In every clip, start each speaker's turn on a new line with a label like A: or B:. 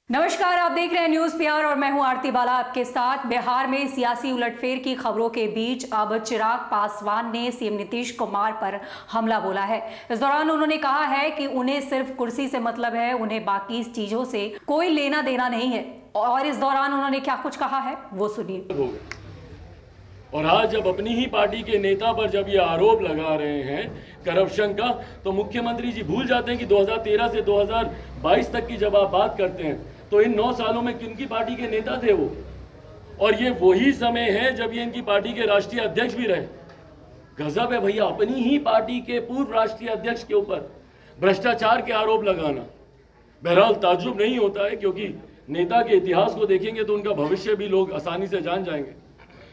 A: नमस्कार, आप देख रहे हैं न्यूज PR और मैं हूं आरती बाला आपके साथ। बिहार में सियासी उलटफेर की खबरों के बीच अब चिराग पासवान ने सीएम नीतीश कुमार पर हमला बोला है। इस दौरान उन्होंने कहा है कि उन्हें सिर्फ कुर्सी से मतलब है, उन्हें बाकी चीजों से कोई लेना देना नहीं है। और इस दौरान उन्होंने क्या कुछ कहा है वो सुनिए।
B: और आज जब अपनी ही पार्टी के नेता पर जब ये आरोप लगा रहे हैं करप्शन का, तो मुख्यमंत्री जी भूल जाते हैं कि 2013 से 2022 तक की जब आप बात करते हैं तो इन 9 सालों में किनकी पार्टी के नेता थे वो। और ये वही समय है जब ये इनकी पार्टी के राष्ट्रीय अध्यक्ष भी रहे। गजब है भैया, अपनी ही पार्टी के पूर्व राष्ट्रीय अध्यक्ष के ऊपर भ्रष्टाचार के आरोप लगाना। बहरहाल ताज्जुब नहीं होता है, क्योंकि नेता के इतिहास को देखेंगे तो उनका भविष्य भी लोग आसानी से जान जाएंगे।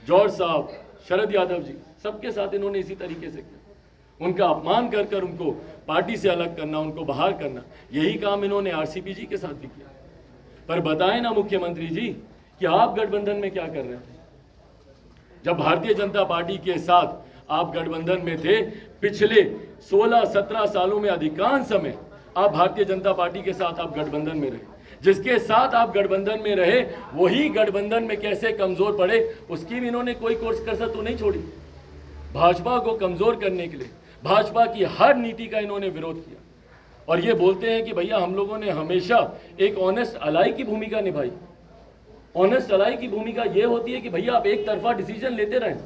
B: जॉर्ज साहब, शरद यादव जी, सबके साथ इन्होंने इसी तरीके से किया। उनका अपमान कर कर उनको पार्टी से अलग करना, उनको बाहर करना, यही काम इन्होंने RCP जी के साथ भी किया। पर बताएं ना मुख्यमंत्री जी कि आप गठबंधन में क्या कर रहे थे जब भारतीय जनता पार्टी के साथ आप गठबंधन में थे। पिछले 16-17 सालों में अधिकांश समय आप भारतीय जनता पार्टी के साथ आप गठबंधन में रहे। जिसके साथ आप गठबंधन में रहे वही गठबंधन में कैसे कमजोर पड़े, उसकी भी इन्होंने कोई कोर्स कसर तो नहीं छोड़ी। भाजपा को कमजोर करने के लिए भाजपा की हर नीति का इन्होंने विरोध किया। और ये बोलते हैं कि भैया हम लोगों ने हमेशा एक ऑनेस्ट अलाई की भूमिका निभाई। ऑनेस्ट अलाई की भूमिका ये होती है कि भैया आप एक तरफा डिसीजन लेते रहें।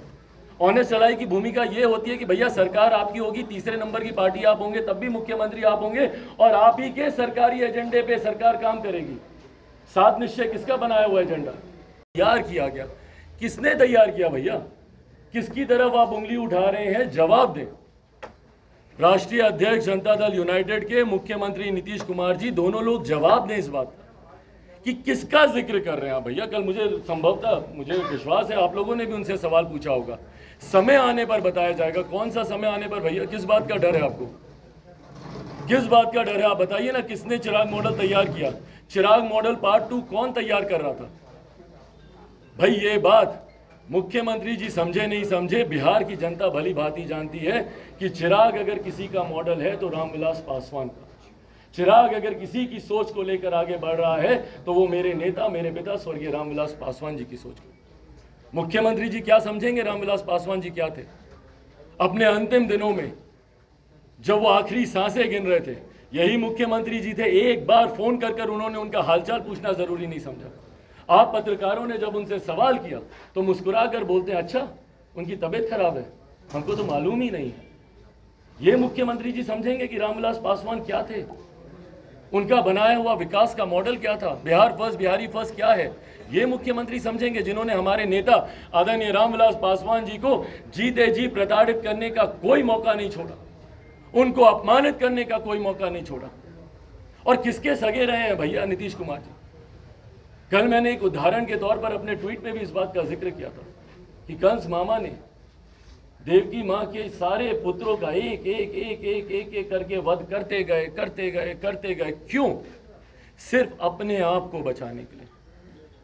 B: ऑनेस्ट अलाई की भूमिका ये होती है कि भैया सरकार आपकी होगी, तीसरे नंबर की पार्टी आप होंगे, तब भी मुख्यमंत्री आप होंगे और आप ही के सरकारी एजेंडे पे सरकार काम करेगी। 7 निश्चय किसका बनाया हुआ एजेंडा तैयार किया गया? किसने तैयार किया भैया? किसकी तरफ आप उंगली उठा रहे हैं? जवाब दें। राष्ट्रीय अध्यक्ष जनता दल यूनाइटेड के मुख्यमंत्री नीतीश कुमार जी, दोनों लोग जवाब दें इस बात कि किसका जिक्र कर रहे हैं आप भैया। कल मुझे संभवतः मुझे विश्वास है आप लोगों ने भी उनसे सवाल पूछा होगा। समय आने पर बताया जाएगा। कौन सा समय आने पर भैया? किस बात का डर है आपको? किस बात का डर है? आप बताइए ना, किसने चिराग मॉडल तैयार किया? चिराग मॉडल पार्ट 2 कौन तैयार कर रहा था भाई? ये बात मुख्यमंत्री जी समझे नहीं समझे, बिहार की जनता भली भांति जानती है कि चिराग अगर किसी का मॉडल है तो रामविलास पासवान का। चिराग अगर किसी की सोच को लेकर आगे बढ़ रहा है तो वो मेरे नेता, मेरे पिता स्वर्गीय रामविलास पासवान जी की सोच को। मुख्यमंत्री जी क्या समझेंगे रामविलास पासवान जी क्या थे? अपने अंतिम दिनों में जब वो आखिरी सांसें गिन रहे थे, यही मुख्यमंत्री जी थे। एक बार फोन कर कर उन्होंने उनका हालचाल पूछना जरूरी नहीं समझा। आप पत्रकारों ने जब उनसे सवाल किया तो मुस्कुरा कर बोलते हैं, अच्छा उनकी तबीयत खराब है, हमको तो मालूम ही नहीं है। ये मुख्यमंत्री जी समझेंगे कि रामविलास पासवान क्या थे? उनका बनाया हुआ विकास का मॉडल क्या था? बिहार फर्स्ट, बिहारी फर्स्ट क्या है? ये मुख्यमंत्री समझेंगे जिन्होंने हमारे नेता आदरणीय रामविलास पासवान जी को जीते जी प्रताड़ित करने का कोई मौका नहीं छोड़ा, उनको अपमानित करने का कोई मौका नहीं छोड़ा। और किसके सगे रहे हैं भैया नीतीश कुमार जी? कल मैंने एक उदाहरण के तौर पर अपने ट्वीट में भी इस बात का जिक्र किया था कि कंस मामा ने देवकी माँ के सारे पुत्रों का एक एक एक एक एक एक करके वध करते गए करते गए करते गए। क्यों? सिर्फ अपने आप को बचाने के लिए।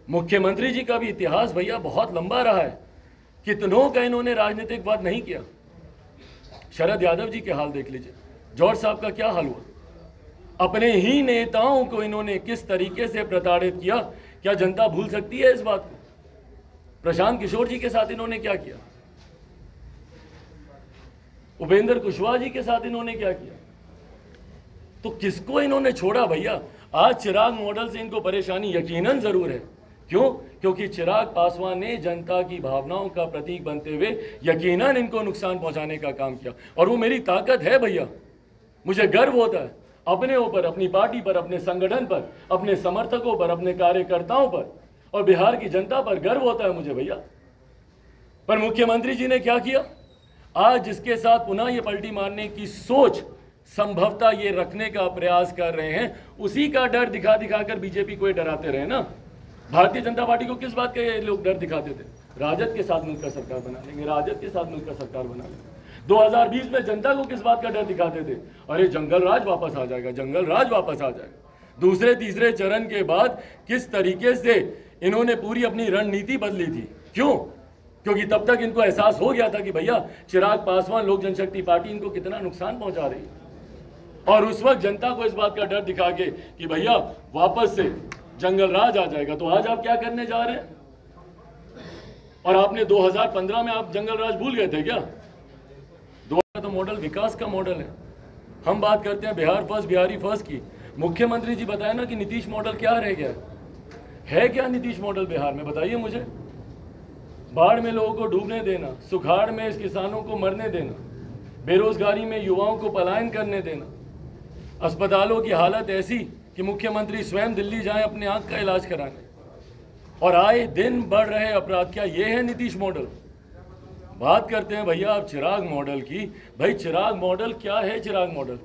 B: मुख्यमंत्री जी का भी इतिहास भैया बहुत लंबा रहा है। कितनों का इन्होंने राजनीतिक वध नहीं किया। शरद यादव जी के हाल देख लीजिए, जॉर्ज साहब का क्या हाल हुआ। अपने ही नेताओं को इन्होंने किस तरीके से प्रताड़ित किया, क्या जनता भूल सकती है इस बात को? प्रशांत किशोर जी के साथ इन्होंने क्या किया? उपेंद्र कुशवाहा जी के साथ इन्होंने क्या किया? तो किसको इन्होंने छोड़ा भैया? आज चिराग मॉडल से इनको परेशानी यकीनन जरूर है। क्यों? क्योंकि चिराग पासवान ने जनता की भावनाओं का प्रतीक बनते हुए यकीनन इनको नुकसान पहुंचाने का काम किया। और वो मेरी ताकत है भैया। मुझे गर्व होता है अपने ऊपर, अपनी पार्टी पर, अपने संगठन पर, अपने समर्थकों पर, अपने कार्यकर्ताओं पर और बिहार की जनता पर गर्व होता है मुझे भैया। पर मुख्यमंत्री जी ने क्या किया? आज जिसके साथ पुनः ये पलटी मारने की सोच संभवतः ये रखने का प्रयास कर रहे हैं, उसी का डर दिखा दिखा कर बीजेपी को ये डराते रहे ना। भारतीय जनता पार्टी को किस बात का ये लोग डर दिखाते थे? राजद के साथ मिलकर सरकार बना लेंगे, राजद के साथ मिलकर सरकार बना लेंगे। 2020 में जनता को किस बात का डर दिखाते थे? अरे जंगल राज वापस आ जाएगा, जंगल राज वापस आ जाएगा। दूसरे तीसरे चरण के बाद किस तरीके से इन्होंने पूरी अपनी रणनीति बदली थी। क्यों? क्योंकि तब तक इनको एहसास हो गया था कि भैया चिराग पासवान लोक जनशक्ति पार्टी इनको कितना नुकसान पहुंचा रही है। और उस वक्त जनता को इस बात का डर दिखा के कि भैया वापस से जंगल राज आ जाएगा। तो आज आप क्या करने जा रहे हैं? और आपने 2015 में आप जंगल राज भूल गए थे क्या? 2000 तो मॉडल विकास का मॉडल है। हम बात करते हैं बिहार फर्स्ट, बिहारी फर्स्ट की। मुख्यमंत्री जी बताए ना कि नीतीश मॉडल क्या रह गया है क्या नीतीश मॉडल बिहार में? बताइए मुझे। बाढ़ में लोगों को डूबने देना, सुखाड़ में इस किसानों को मरने देना, बेरोजगारी में युवाओं को पलायन करने देना, अस्पतालों की हालत ऐसी कि मुख्यमंत्री स्वयं दिल्ली जाएं अपने आंख का इलाज कराने, और आए दिन बढ़ रहे अपराध। क्या ये है नीतीश मॉडल? बात करते हैं भैया आप चिराग मॉडल की। भाई चिराग मॉडल क्या है? चिराग मॉडल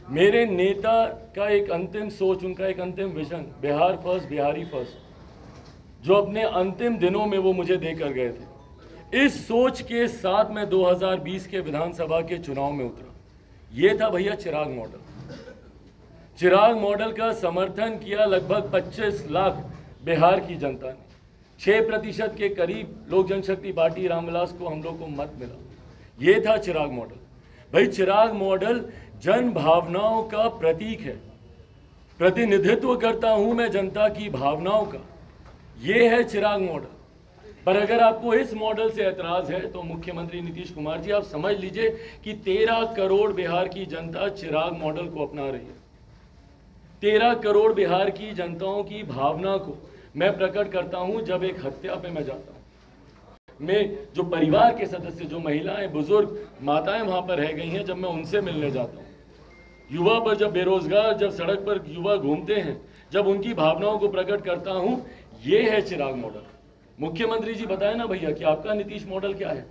B: मेरे नेता का एक अंतिम सोच, उनका एक अंतिम vision, Bihar first, Bihari first, जो अपने अंतिम दिनों में वो मुझे देकर गए थे। इस सोच के साथ मैं 2020 के विधानसभा के चुनाव में उतरा। ये था भैया चिराग मॉडल। चिराग मॉडल का समर्थन किया लगभग 25 लाख बिहार की जनता ने। 6% के करीब लोक जनशक्ति पार्टी रामविलास को हम लोग को मत मिला। ये था चिराग मॉडल। भाई चिराग मॉडल जन भावनाओं का प्रतीक है। प्रतिनिधित्व करता हूं मैं जनता की भावनाओं का। ये है चिराग मॉडल। पर अगर आपको इस मॉडल से ऐतराज है तो मुख्यमंत्री नीतीश कुमार जी, आप समझ लीजिए कि 13 करोड़ बिहार की जनता चिराग मॉडल को अपना रही है। 13 करोड़ बिहार की जनताओं की भावना को मैं प्रकट करता हूं जब एक हत्या पे मैं जाता हूं। मैं जो परिवार के सदस्य, जो महिलाएं, बुजुर्ग, माताएं वहां पर रह गई हैं, जब मैं उनसे मिलने जाता हूं, युवा पर, जब बेरोजगार, जब सड़क पर युवा घूमते हैं, जब उनकी भावनाओं को प्रकट करता हूं, ये है चिराग मॉडल। मुख्यमंत्री जी बताए ना भैया कि आपका नीतीश मॉडल क्या है।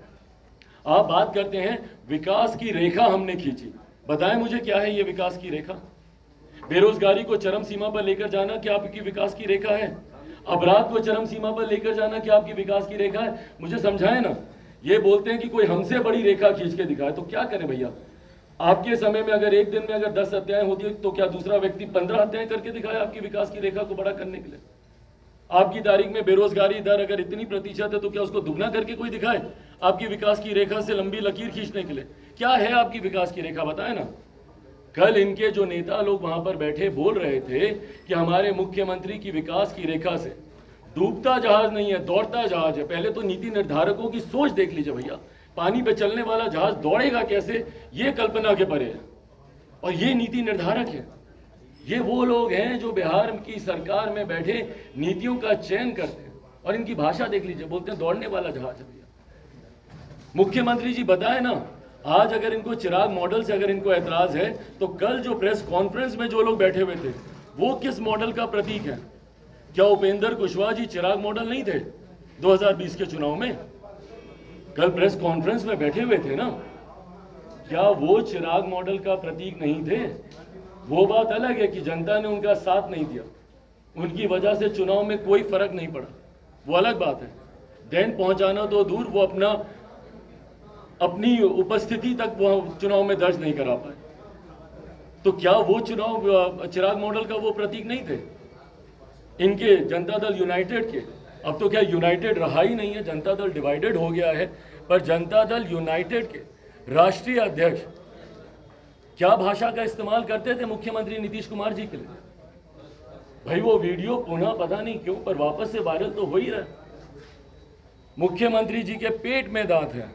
B: आप बात करते हैं विकास की रेखा हमने खींची। बताएं मुझे क्या है ये विकास की रेखा? बेरोजगारी को चरम सीमा पर लेकर जाना क्या आपकी विकास की रेखा है? अपराध को चरम सीमा पर लेकर जाना क्या आपकी विकास की रेखा है? मुझे समझाएं ना। ये बोलते हैं कि कोई हमसे बड़ी रेखा खींच के दिखाए, तो क्या करें भैया? आपके समय में अगर एक दिन में अगर 10 हत्याएं होती है तो क्या दूसरा व्यक्ति 15 हत्याएं करके दिखाए आपकी विकास की रेखा को बड़ा करने के लिए? आपकी तारीख में बेरोजगारी दर अगर इतनी प्रतिशत है तो क्या उसको दुगना करके कोई दिखाए आपकी विकास की रेखा से लंबी लकीर खींचने के लिए? क्या है आपकी विकास की रेखा? बताए ना। कल इनके जो नेता लोग वहां पर बैठे बोल रहे थे कि हमारे मुख्यमंत्री की विकास की रेखा से डूबता जहाज नहीं है, दौड़ता जहाज है। पहले तो नीति निर्धारकों की सोच देख लीजिए भैया। पानी पे चलने वाला जहाज दौड़ेगा कैसे, ये कल्पना के परे है। और ये नीति निर्धारक है। ये वो लोग हैं जो बिहार की सरकार में बैठे नीतियों का चयन करते हैं। और इनकी भाषा देख लीजिए, बोलते हैं दौड़ने वाला जहाज है भैया। मुख्यमंत्री जी बताए ना, आज अगर इनको चिराग मॉडल से अगर इनको ऐतराज है तो कल जो प्रेस कॉन्फ्रेंस में जो लोग बैठे हुए थे वो किस मॉडल का प्रतीक है? क्या उपेंद्र कुशवाहा जी चिराग मॉडल नहीं थे 2020 के चुनाव में? कल प्रेस कॉन्फ्रेंस में बैठे हुए थे ना, क्या वो चिराग मॉडल का प्रतीक नहीं थे? वो बात अलग है कि जनता ने उनका साथ नहीं दिया, उनकी वजह से चुनाव में कोई फर्क नहीं पड़ा, वो अलग बात है। दैन पहुंचाना तो दूर, वो अपनी उपस्थिति तक वो चुनाव में दर्ज नहीं करा पाए। तो क्या वो चुनाव चिराग मॉडल का वो प्रतीक नहीं थे इनके जनता दल यूनाइटेड के? अब तो क्या यूनाइटेड रहा ही नहीं है, जनता दल डिवाइडेड हो गया है। पर जनता दल यूनाइटेड के राष्ट्रीय अध्यक्ष क्या भाषा का इस्तेमाल करते थे मुख्यमंत्री नीतीश कुमार जी के लिए? भाई वो वीडियो पुनः पता नहीं क्यों पर वापस से वायरल तो हो ही रहा है। मुख्यमंत्री जी के पेट में दांत है।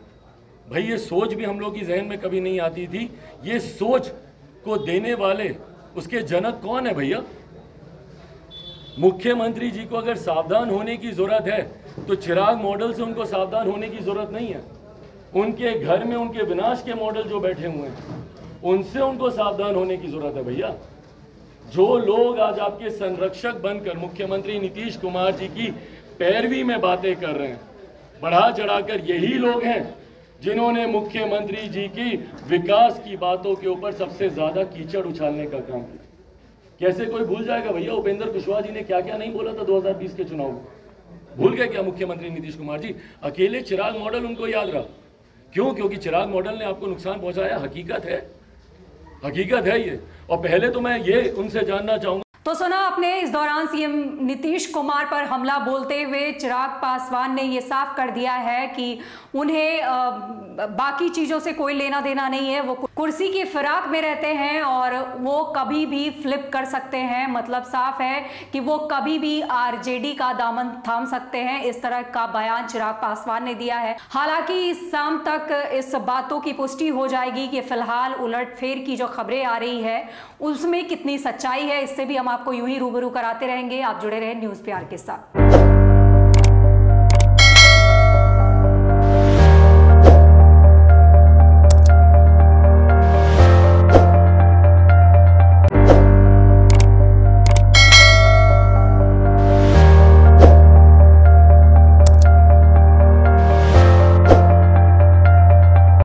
B: भाई ये सोच भी हम लोग की जहन में कभी नहीं आती थी। ये सोच को देने वाले उसके जनक कौन है भैया? मुख्यमंत्री जी को अगर सावधान होने की जरूरत है तो चिराग मॉडल से उनको सावधान होने की जरूरत नहीं है। उनके घर में उनके विनाश के मॉडल जो बैठे हुए हैं उनसे उनको सावधान होने की जरूरत है भैया। जो लोग आज आपके संरक्षक बनकर मुख्यमंत्री नीतीश कुमार जी की पैरवी में बातें कर रहे हैं, बढ़ा चढ़ाकर यही लोग हैं जिन्होंने मुख्यमंत्री जी की विकास की बातों के ऊपर सबसे ज्यादा कीचड़ उछालने का काम किया। कैसे कोई भूल जाएगा भैया उपेंद्र कुशवाहा जी ने क्या क्या नहीं बोला था 2020 के चुनाव में? भूल गए क्या मुख्यमंत्री नीतीश कुमार जी? अकेले चिराग मॉडल उनको याद रहा। क्यों? क्योंकि चिराग मॉडल ने आपको नुकसान पहुंचाया। हकीकत है, हकीकत है ये। और पहले तो मैं ये उनसे जानना चाहूंगा
A: तो सुना आपने, इस दौरान सीएम नीतीश कुमार पर हमला बोलते हुए चिराग पासवान ने यह साफ कर दिया है कि उन्हें बाकी चीजों से कोई लेना देना नहीं है। वो कुर्सी की फिराक में रहते हैं और वो कभी भी फ्लिप कर सकते हैं। मतलब साफ है कि वो कभी भी आरजेडी का दामन थाम सकते हैं। इस तरह का बयान चिराग पासवान ने दिया है। हालांकि शाम तक इस बातों की पुष्टि हो जाएगी कि फिलहाल उलटफेर की जो खबरें आ रही है उसमें कितनी सच्चाई है। इससे भी हम आपको यूं ही रूबरू कराते रहेंगे। आप जुड़े रहे न्यूज़ PR के साथ।